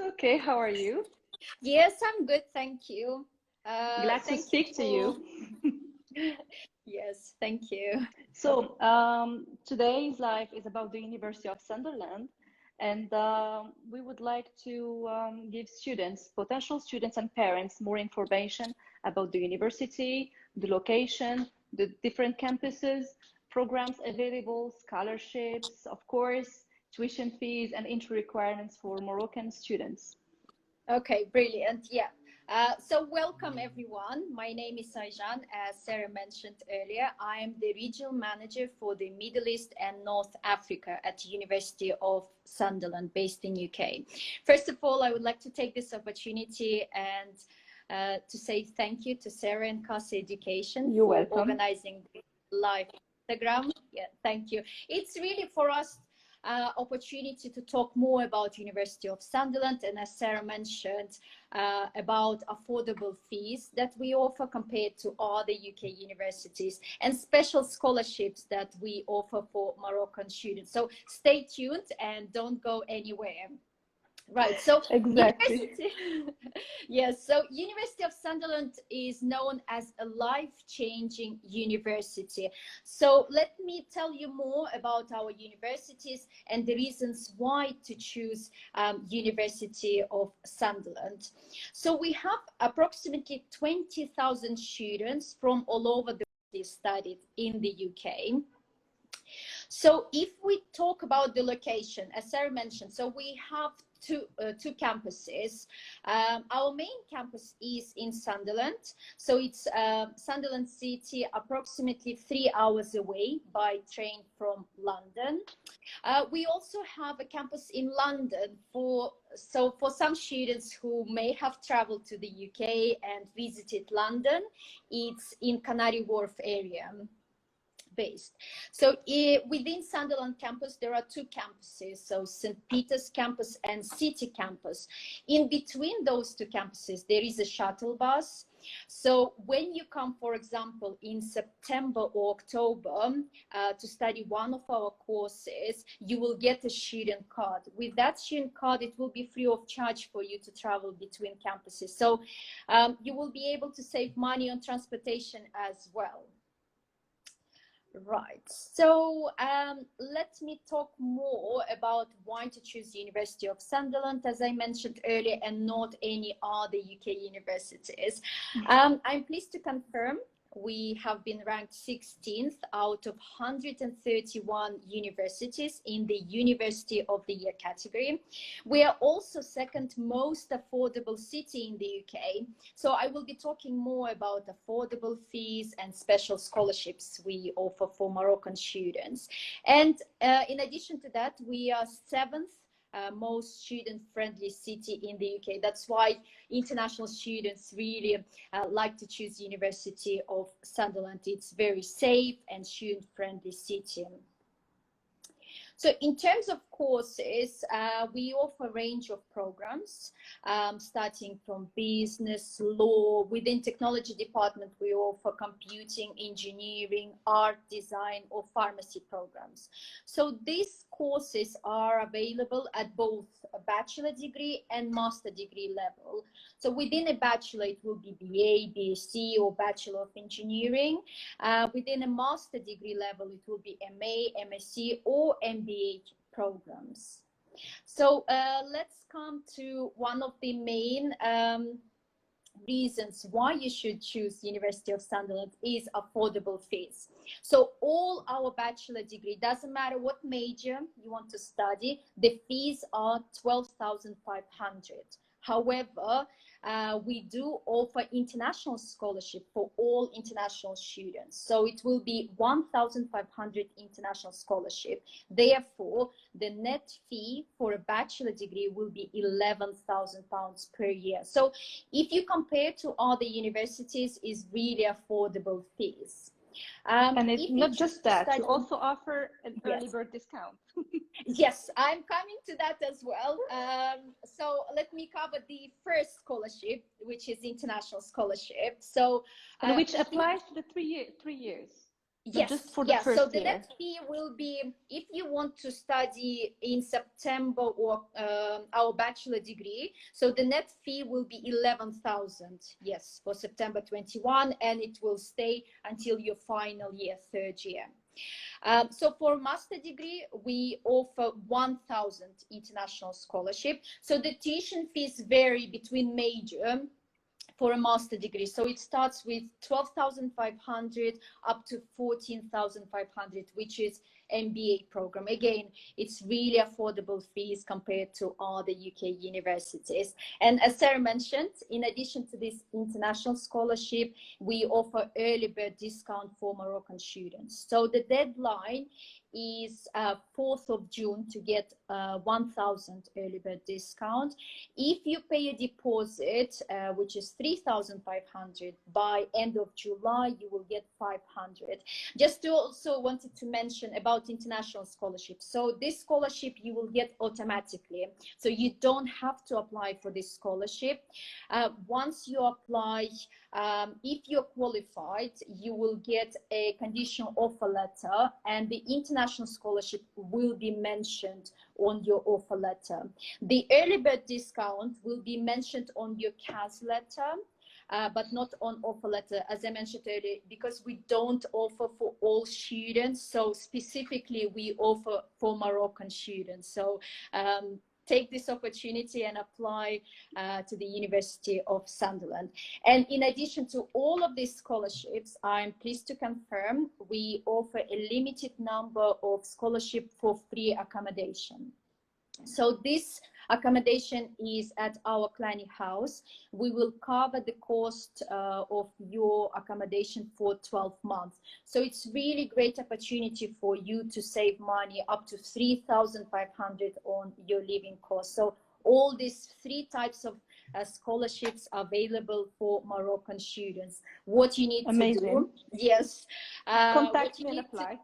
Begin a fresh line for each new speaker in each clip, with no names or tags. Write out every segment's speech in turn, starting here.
Okay, how are you?
Yes, I'm good, thank you.
Glad to
Thank you
speak to
for.
you.
Yes, thank you.
So, today's live is about the University of Sunderland, and we would like to give students, potential students and parents, more information about the university, the location, the different campuses, programs available, scholarships, of course, tuition fees, and entry requirements for Moroccan students.
Okay, brilliant. Yeah. So welcome everyone. My name is Aizhan. As Sarah mentioned earlier, I am the regional manager for the Middle East and North Africa at the University of Sunderland, based in UK. First of all, I would like to take this opportunity and to say thank you to Sarah and Casa Education
You're
for
welcome.
organizing the live Instagram. Yeah, thank you. It's really for us opportunity to talk more about University of Sunderland, and as Sarah mentioned, about affordable fees that we offer compared to other UK universities, and special scholarships that we offer for Moroccan students. So stay tuned and don't go anywhere. Right, so
Exactly.
university, yes, so University of Sunderland is known as a life-changing university. So let me tell you more about our universities and the reasons why to choose University of Sunderland. So we have approximately 20,000 students from all over the world studied in the UK. So if we talk about the location, as Sarah mentioned, so we have two campuses. Our main campus is in Sunderland. So it's Sunderland City, approximately 3 hours away by train from London. We also have a campus in London for some students who may have traveled to the UK and visited London, it's in Canary Wharf area based. So within Sunderland campus, there are two campuses, so St. Peter's campus and City campus. In between those two campuses, there is a shuttle bus. So when you come, for example, in September or October to study one of our courses, you will get a student card. With that student card, it will be free of charge for you to travel between campuses. So you will be able to save money on transportation as well. Right, so let me talk more about why to choose the University of Sunderland, as I mentioned earlier, and not any other UK universities. I'm pleased to confirm we have been ranked 16th out of 131 universities in the University of the Year category. We are also second most affordable city in the UK. So I will be talking more about affordable fees and special scholarships we offer for Moroccan students. And in addition to that, we are seventh most student-friendly city in the UK. That's why international students really like to choose University of Sunderland. It's very safe and student-friendly city. So in terms of courses, we offer a range of programs, starting from business, law. Within technology department, we offer computing, engineering, art, design, or pharmacy programs. So these courses are available at both a bachelor degree and master degree level. So within a bachelor, it will be BA, BSc, or Bachelor of Engineering. Within a master degree level, it will be MA, MSc, or MBA programs. So let's come to one of the main reasons why you should choose University of Sunderland is affordable fees. So all our bachelor degree, doesn't matter what major you want to study, the fees are 12,500. However, we do offer international scholarship for all international students. So it will be 1,500 international scholarship. Therefore, the net fee for a bachelor degree will be £11,000 per year. So if you compare to other universities, is really affordable fees.
And it's not just that, you
study,
also offer an early
yes.
bird discount.
Yes, I'm coming to that as well. So let me cover the first scholarship, which is international scholarship. So
And which applies to the 3 years. but
Yes,
just for the
so
first
the
year.
net fee will be, if you want to study in September or our bachelor degree, so the net fee will be 11,000, yes, for September 21, and it will stay until your final year, third year. So for master degree, we offer 1,000 international scholarship. So the tuition fees vary between major for a master degree. So it starts with 12,500 up to 14,500, which is MBA program. Again, it's really affordable fees compared to other UK universities. And as Sarah mentioned, in addition to this international scholarship, we offer early bird discount for Moroccan students. So the deadline is 4th of June to get 1,000 early bird discount. If you pay a deposit, which is 3,500, by end of July, you will get 500. Just to also wanted to mention about international scholarship. So this scholarship you will get automatically. So you don't have to apply for this scholarship. Once you apply, if you're qualified, you will get a conditional offer letter, and the international scholarship will be mentioned on your offer letter. The early bird discount will be mentioned on your CAS letter, but not on offer letter, as I mentioned earlier, because we don't offer for all students. So specifically, we offer for Moroccan students. So take this opportunity and apply to the University of Sunderland. And in addition to all of these scholarships, I'm pleased to confirm we offer a limited number of scholarships for free accommodation. So this accommodation is at our Kleine house. We will cover the cost of your accommodation for 12 months. So it's really great opportunity for you to save money up to 3,500 on your living costs. So all these three types of scholarships available for Moroccan students. What you need to do, yes,
contact me and apply.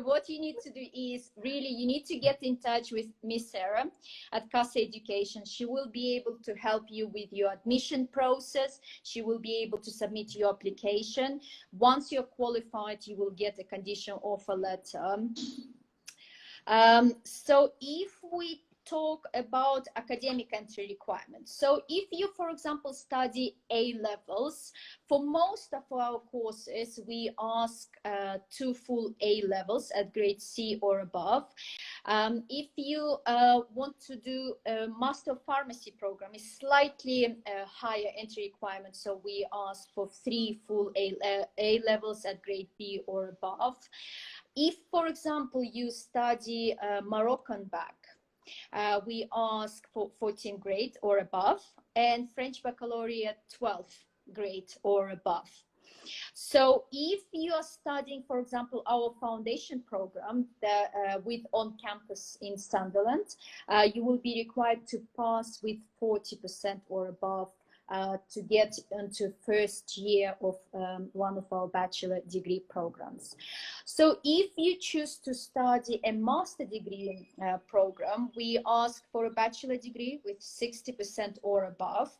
What you need to do is really you need to get in touch with Miss Sarah at CAS Education. She will be able to help you with your admission process. She will be able to submit your application. Once you're qualified, you will get a conditional offer letter. So if we talk about academic entry requirements. So if you, for example, study A levels, for most of our courses, we ask 2 full A levels at grade C or above. If you want to do a Master of Pharmacy program, it's slightly higher entry requirement. So we ask for 3 full A levels at grade B or above. If, for example, you study Moroccan bac, we ask for 14th grade or above, and French baccalaureate 12th grade or above. So if you are studying, for example, our foundation program with on campus in Sunderland, you will be required to pass with 40% or above to get into first year of one of our bachelor degree programs. So if you choose to study a master degree program, we ask for a bachelor degree with 60% or above.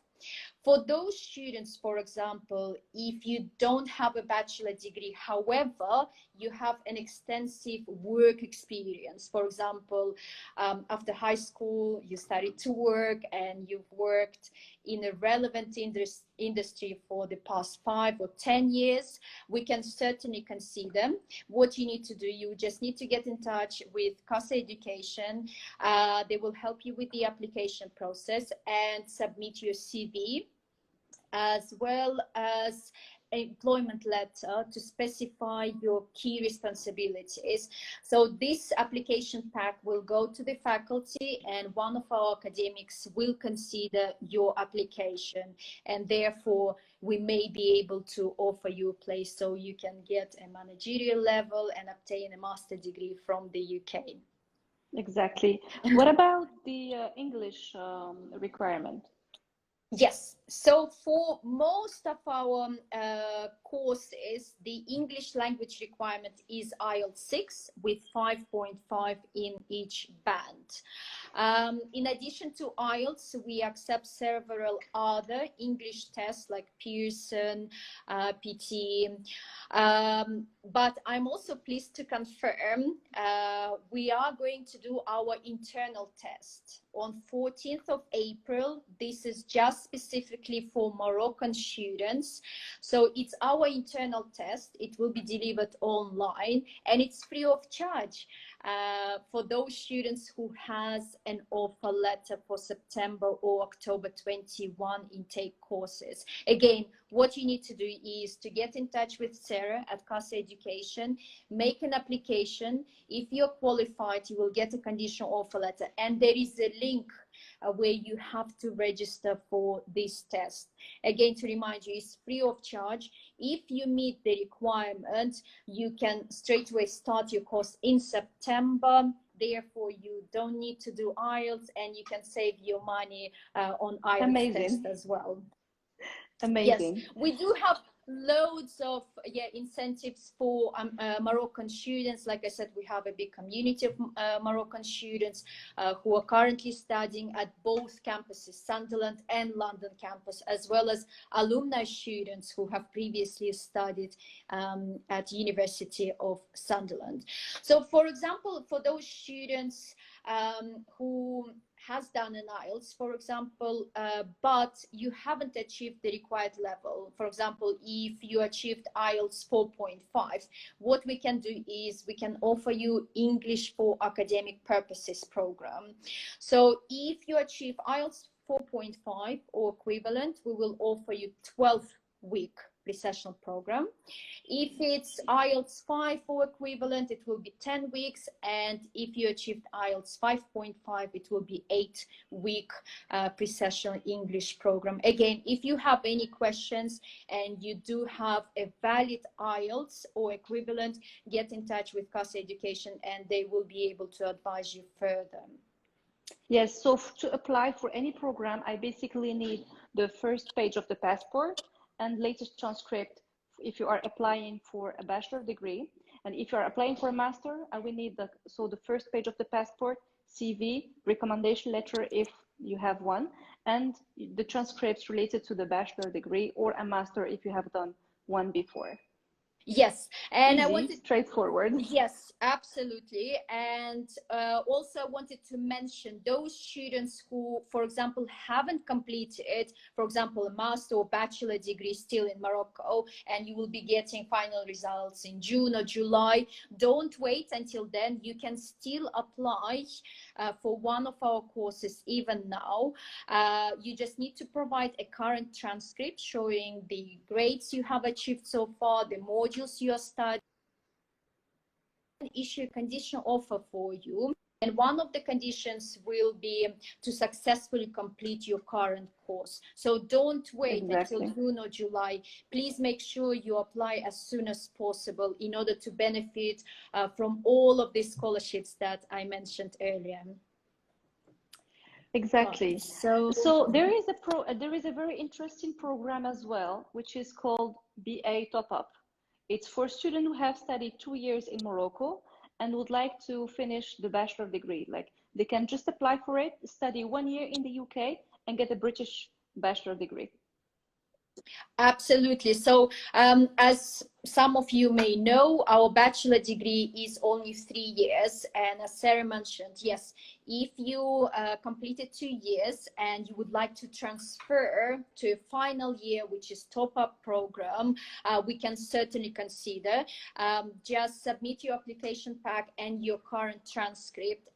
For those students, for example, if you don't have a bachelor degree, however, you have an extensive work experience. For example, after high school, you started to work and you've worked in a relevant industry for the past 5 or 10 years, we can certainly consider. What you need to do, you just need to get in touch with CAS Education. They will help you with the application process and submit your CV, as well as employment letter to specify your key responsibilities. So this application pack will go to the faculty, and one of our academics will consider your application, and therefore we may be able to offer you a place so you can get a managerial level and obtain a master degree from the UK.
Exactly. What about the English requirement?
Yes, So for most of our courses, the English language requirement is IELTS 6 with 5.5 in each band. In addition to IELTS, we accept several other English tests like Pearson, PT. But I'm also pleased to confirm we are going to do our internal test on 14th of April. This is just specifically for Moroccan students. So it's our internal test. It will be delivered online and it's free of charge for those students who has an offer letter for September or October 21 intake courses. Again, what you need to do is to get in touch with Sarah at CASA Education, make an application. If you're qualified, you will get a conditional offer letter, and there is a link where you have to register for this test. Again, to remind you, it's free of charge. If you meet the requirement, you can straight away start your course in September. Therefore, you don't need to do IELTS, and you can save your money on IELTS test as well.
Amazing.
Yes, we do have loads of incentives for Moroccan students. Like I said, we have a big community of Moroccan students who are currently studying at both campuses, Sunderland and London campus, as well as alumni students who have previously studied at University of Sunderland. So for example, for those students who has done an IELTS, for example, but you haven't achieved the required level. For example, if you achieved IELTS 4.5, what we can do is we can offer you English for academic purposes program. So if you achieve IELTS 4.5 or equivalent, we will offer you 12-week recessional program. If it's IELTS 5 or equivalent, it will be 10 weeks. And if you achieved IELTS 5.5, it will be 8-week pre-session English program. Again, if you have any questions and you do have a valid IELTS or equivalent, get in touch with CASA Education and they will be able to advise you further.
Yes, so to apply for any program, I basically need the first page of the passport and latest transcript if you are applying for a bachelor degree. And if you are applying for a master, we need the first page of the passport, CV, recommendation letter if you have one, and the transcripts related to the bachelor degree or a master if you have done one before.
Yes, and
easy,
I wanted
straightforward.
Yes, absolutely. And also I wanted to mention those students who, for example, haven't completed, for example, a master or bachelor degree still in Morocco, and you will be getting final results in June or July. Don't wait until then. You can still apply for one of our courses even now. You just need to provide a current transcript showing the grades you have achieved so far, the modules you are studying, issue a conditional offer for you, and one of the conditions will be to successfully complete your current course. So don't wait until June or July. Please make sure you apply as soon as possible in order to benefit from all of these scholarships that I mentioned earlier.
Exactly. So there is a very interesting program as well, which is called BA Top Up. It's for students who have studied 2 years in Morocco and would like to finish the bachelor degree. Like they can just apply for it, study 1 year in the UK and get a British bachelor degree.
Absolutely. So as some of you may know, our bachelor degree is only 3 years. And as Sarah mentioned, yes, if you completed 2 years and you would like to transfer to a final year, which is top-up program, we can certainly consider. Just submit your application pack and your current transcript.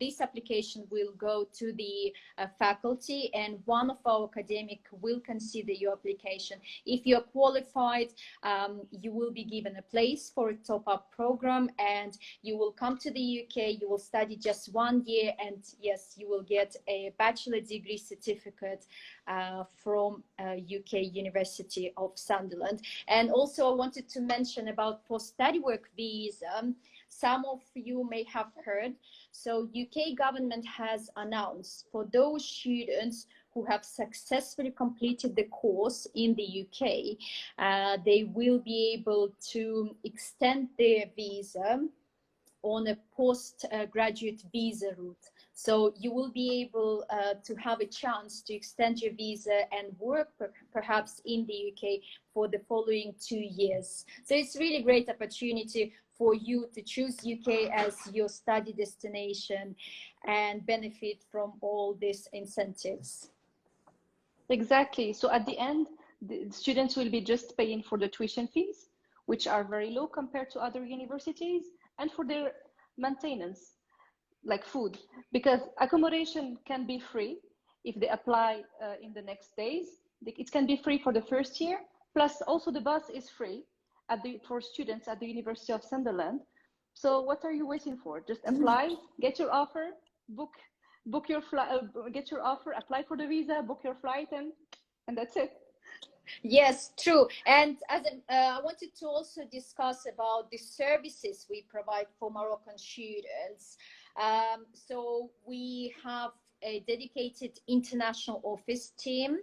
This application will go to the faculty, and one of our academic will consider your application. If you're qualified, you will be given a place for a top-up program, and you will come to the UK, you will study just 1 year, and yes, you will get a bachelor degree certificate from UK University of Sunderland. And also I wanted to mention about post-study work visa. Some of you may have heard, so UK government has announced for those students who have successfully completed the course in the UK, they will be able to extend their visa on a postgraduate visa route. So you will be able to have a chance to extend your visa and work perhaps in the UK for the following 2 years. So it's really great opportunity for you to choose UK as your study destination and benefit from all these incentives.
Exactly. So at the end, the students will be just paying for the tuition fees, which are very low compared to other universities, and for their maintenance, like food, because accommodation can be free if they apply in the next days. It can be free for the first year, plus also the bus is free for students at the University of Sunderland. So what are you waiting for? Just apply, get your offer, book your flight, get your offer, apply for the visa, book your flight, and that's it.
Yes, true. And as I wanted to also discuss about the services we provide for Moroccan students. So we have a dedicated international office team.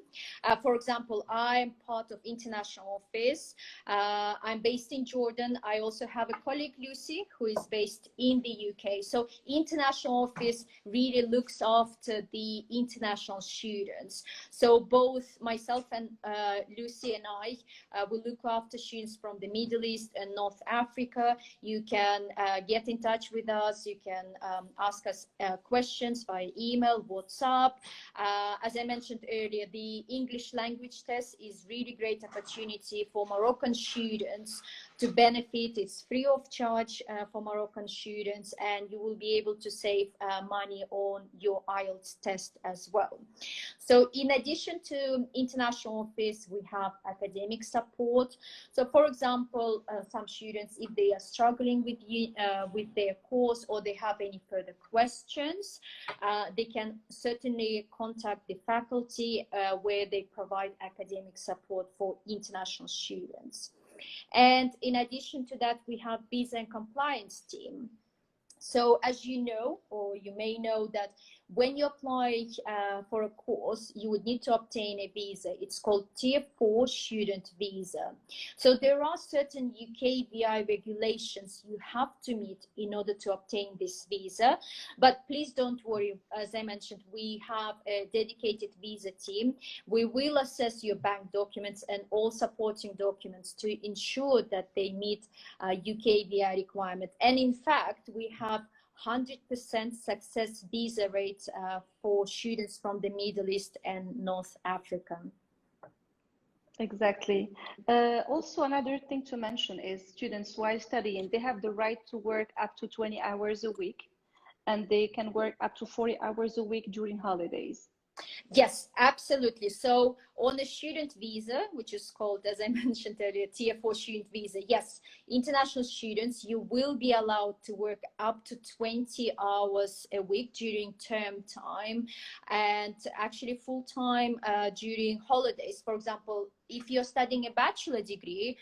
For example, I'm part of international office. I'm based in Jordan. I also have a colleague, Lucy, who is based in the UK. So international office really looks after the international students. So both myself and Lucy and I will look after students from the Middle East and North Africa. You can get in touch with us. You can ask us questions by email, WhatsApp. As I mentioned earlier, the English language test is really great opportunity for Moroccan students to benefit. It's free of charge for Moroccan students, and you will be able to save money on your IELTS test as well. So in addition to international office, we have academic support. So for example, some students, if they are struggling with their course or they have any further questions, they can certainly contact the faculty where they provide academic support for international students. And in addition to that, we have visa and compliance team. So as you know, or you may know, that when you apply for a course, you would need to obtain a visa. It's called Tier 4 student visa. So there are certain UKVI regulations you have to meet in order to obtain this visa. But please don't worry. As I mentioned, we have a dedicated visa team. We will assess your bank documents and all supporting documents to ensure that they meet UKVI requirements. And in fact, we have 100% success visa rates for students from the Middle East and North Africa.
Exactly. Also, another thing to mention is students while studying, they have the right to work up to 20 hours a week, and they can work up to 40 hours a week during holidays.
Yes, absolutely. So on a student visa, which is called, as I mentioned earlier, Tier 4 student visa, yes, international students, you will be allowed to work up to 20 hours a week during term time, and actually full time during holidays. For example, if you're studying a bachelor degree,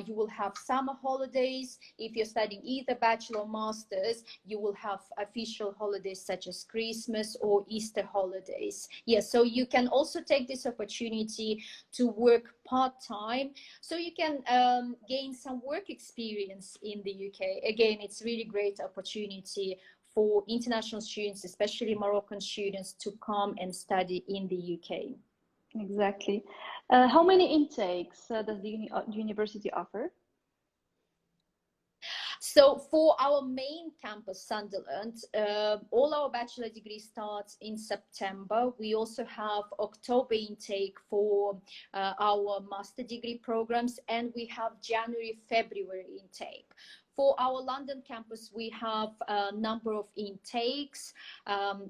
you will have summer holidays. If you're studying either bachelor or master's, you will have official holidays such as Christmas or Easter holidays. Yes, so you can also take this opportunity to work part-time, so you can gain some work experience in the UK. Again, it's really great opportunity for international students, especially Moroccan students, to come and study in the UK.
Exactly. How many intakes does the university offer?
So for our main campus, Sunderland, all our bachelor degree starts in September. We also have October intake for our master degree programs, and we have January, February intake. For our London campus, we have a number of intakes,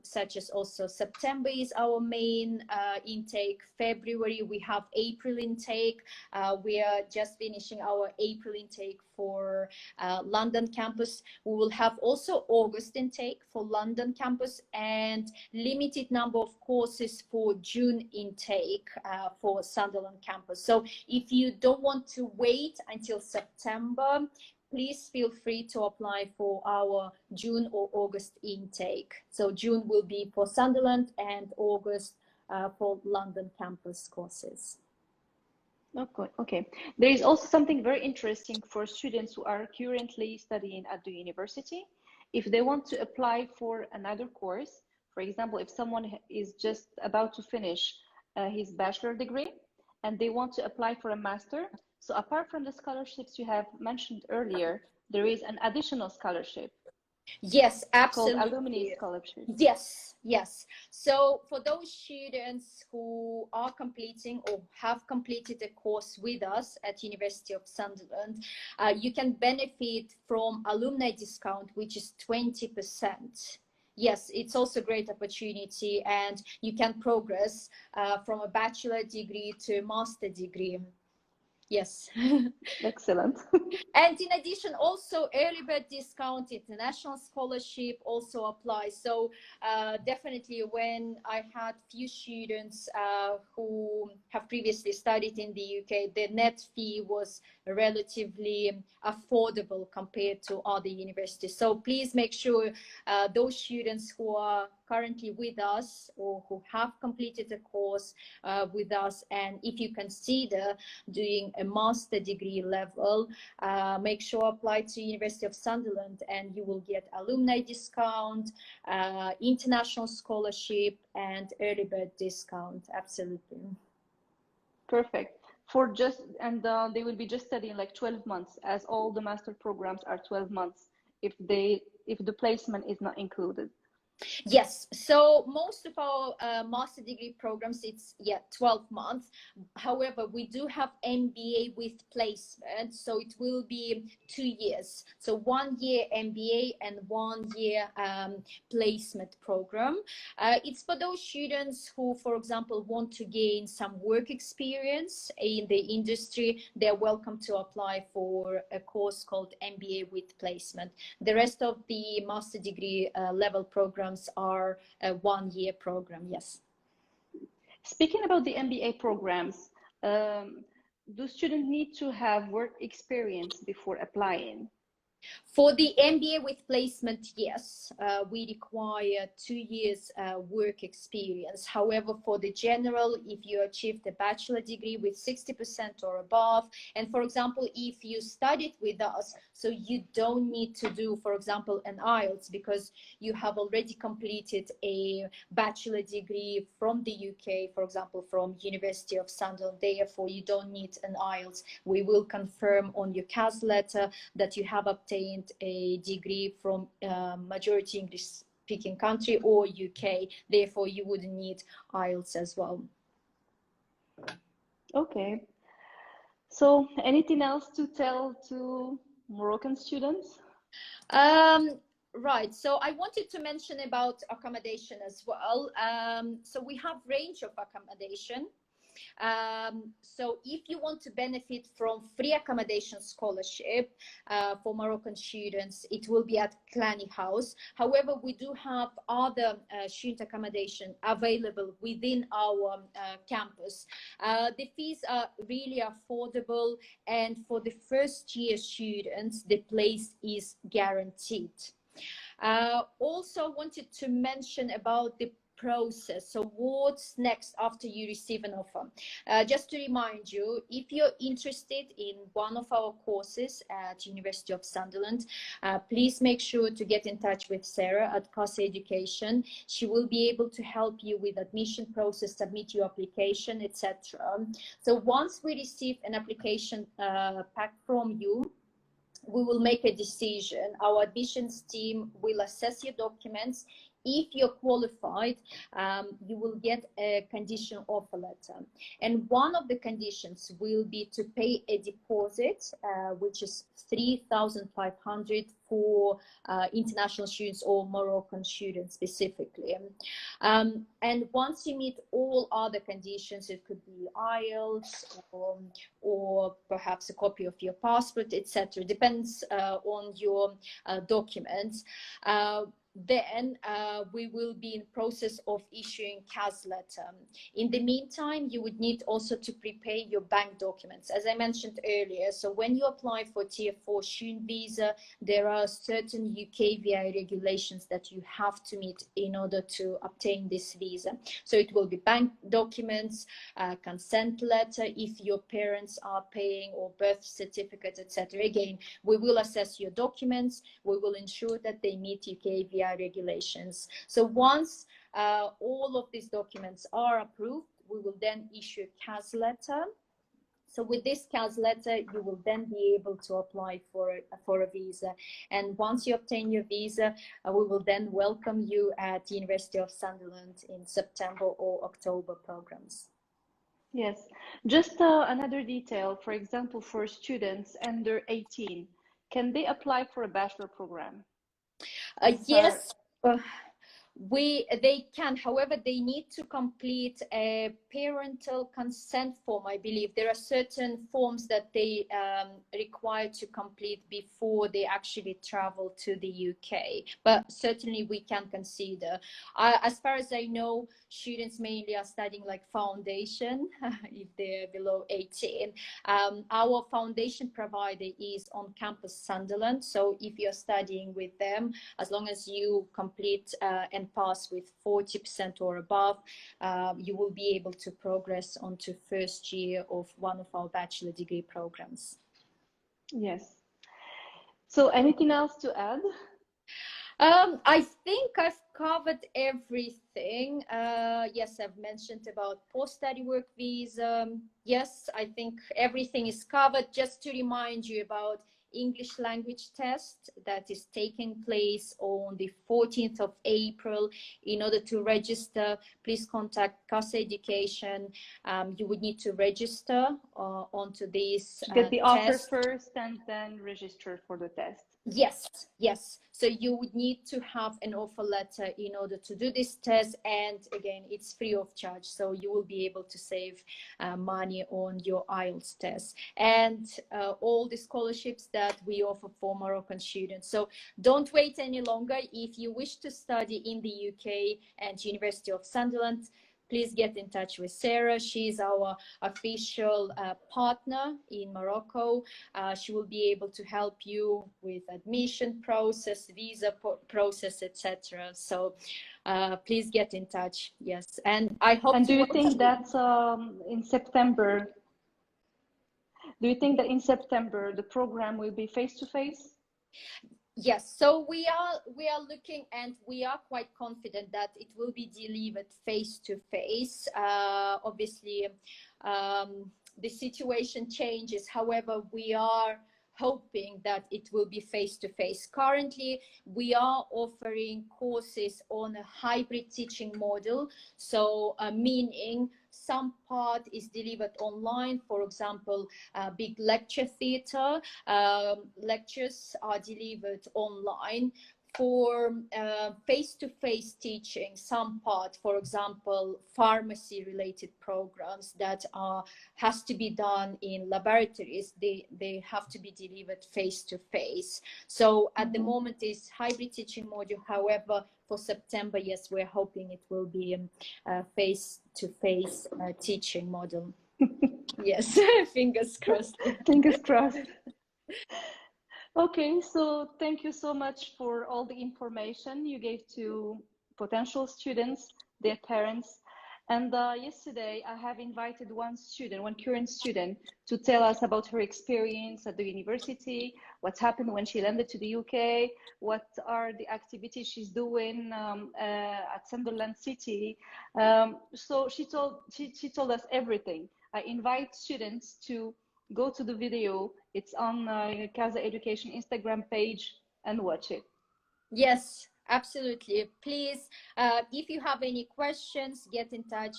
such as also September is our main intake. February, we have April intake. We are just finishing our April intake for London campus. We will have also August intake for London campus, and limited number of courses for June intake for Sunderland campus. So if you don't want to wait until September, please feel free to apply for our June or August intake. So June will be for Sunderland and August for London campus courses.
Okay, okay. There is also something very interesting for students who are currently studying at the university. If they want to apply for another course, for example, if someone is just about to finish his bachelor degree and they want to apply for a master, so apart from the scholarships you have mentioned earlier, there is an additional scholarship.
Yes,
It's called
absolutely.
Alumni Scholarship.
Yes, yes. So for those students who are completing or have completed a course with us at University of Sunderland, you can benefit from alumni discount, which is 20%. Yes, it's also a great opportunity, and you can progress from a bachelor degree to a master degree. Yes.
Excellent.
And in addition, also early bird discount, international scholarship also applies. So definitely when I had few students who have previously studied in the UK, the net fee was relatively affordable compared to other universities. So please make sure those students who are currently with us or who have completed a course with us, and if you consider doing a master degree level, make sure apply to University of Sunderland and you will get alumni discount, international scholarship, and early bird discount. Absolutely.
Perfect. And they will be just studying like 12 months, as all the master programs are 12 months if the placement is not included.
Yes, so most of our master degree programs, it's 12 months. However, we do have MBA with placement, so it will be 2 years. So 1 year MBA and 1 year placement program. It's for those students who, for example, want to gain some work experience in the industry. They're welcome to apply for a course called MBA with placement. The rest of the master degree level programs are a 1 year program. Yes.
Speaking about the MBA programs, do students need to have work experience before applying?
For the MBA with placement, yes, we require 2 years work experience. However, for the general, if you achieved a bachelor degree with 60% or above, and for example, if you studied with us, so you don't need to do, for example, an IELTS because you have already completed a bachelor degree from the UK, for example, from University of Sunderland. Therefore, you don't need an IELTS. We will confirm on your CAS letter that you have obtained a degree from majority English speaking country or UK. Therefore, you wouldn't need IELTS as well.
Okay. So anything else to tell to Moroccan students?
Right, so I wanted to mention about accommodation as well. So we have range of accommodation. So if you want to benefit from free accommodation scholarship for Moroccan students, it will be at Clany House. However, we do have other student accommodation available within our campus. The fees are really affordable, and for the first year students, the place is guaranteed. Also wanted to mention about the process. So what's next after you receive an offer? Just to remind you, if you're interested in one of our courses at University of Sunderland, please make sure to get in touch with Sarah at CAS Education. She will be able to help you with admission process, submit your application, etc. So once we receive an application pack from you, we will make a decision. Our admissions team will assess your documents. If you're qualified, you will get a conditional offer letter. And one of the conditions will be to pay a deposit, which is 3,500 for international students or Moroccan students specifically. And once you meet all other conditions, it could be IELTS or perhaps a copy of your passport, etc. Depends on your documents. then we will be in process of issuing CAS letter. In the meantime, you would need also to prepare your bank documents, as I mentioned earlier. So when you apply for Tier 4 student visa, there are certain UKVI regulations that you have to meet in order to obtain this visa. So it will be bank documents, consent letter if your parents are paying, or birth certificate, etc. Again, we will assess your documents. We will ensure that they meet UKVI regulations. So once all of these documents are approved, we will then issue a CAS letter. So with this CAS letter, you will then be able to apply for a visa. And once you obtain your visa, we will then welcome you at the University of Sunderland in September or October programs.
Yes, just another detail, for example, for students under 18, can they apply for a bachelor program?
Yes, they can. However, they need to complete a parental consent form. I believe there are certain forms that they require to complete before they actually travel to the UK. But certainly we can consider. As far as I know, students mainly are studying like foundation if they're below 18. Our foundation provider is on campus Sunderland. So if you're studying with them, as long as you complete and pass with 40% or above, you will be able to progress onto first year of one of our bachelor degree programs.
Yes. So anything else to add?
I think I've covered everything. Yes, I've mentioned about post-study work visa. Yes, I think everything is covered. Just to remind you about English language test that is taking place on the 14th of April. In order to register, please contact CAS Education. You would need to register onto this
Get the offer
test
first and then register for the test.
Yes, yes. So you would need to have an offer letter in order to do this test. And again, it's free of charge. So you will be able to save money on your IELTS test and all the scholarships that we offer for Moroccan students. So don't wait any longer. If you wish to study in the UK and University of Sunderland, please get in touch with Sarah. She's our official partner in Morocco. She will be able to help you with admission process, visa process, etc. So please get in touch. Yes, and I hope.
And do you think that in September? Do you think that in September the program will be face-to-face?
Yes, so we are looking, and we are quite confident that it will be delivered face to face. Obviously, the situation changes. However, we are hoping that it will be face to face. Currently, we are offering courses on a hybrid teaching model. So meaning some part is delivered online. For example, big lecture theatre lectures are delivered online. For face-to-face teaching, some part, for example, pharmacy-related programs that has to be done in laboratories, they have to be delivered face-to-face. So at the moment is hybrid teaching module. However, for September, yes, we're hoping it will be a face-to-face teaching model. Yes, fingers crossed.
Fingers crossed. Okay, so thank you so much for all the information you gave to potential students, their parents. And yesterday I have invited one current student to tell us about her experience at the university, what happened when she landed to the UK, what are the activities she's doing at Sunderland City. So she told us everything. I invite students to go to the video. It's on CAS Education Instagram page and watch it.
Yes, absolutely. Please, if you have any questions, get in touch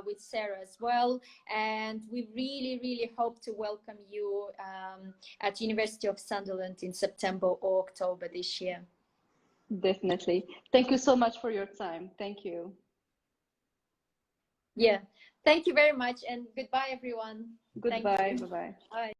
with Sarah as well. And we really, really hope to welcome you at University of Sunderland in September or October this year.
Definitely. Thank you so much for your time. Thank you.
Yeah. Thank you very much, and goodbye, everyone.
Goodbye. Bye-bye.
Bye.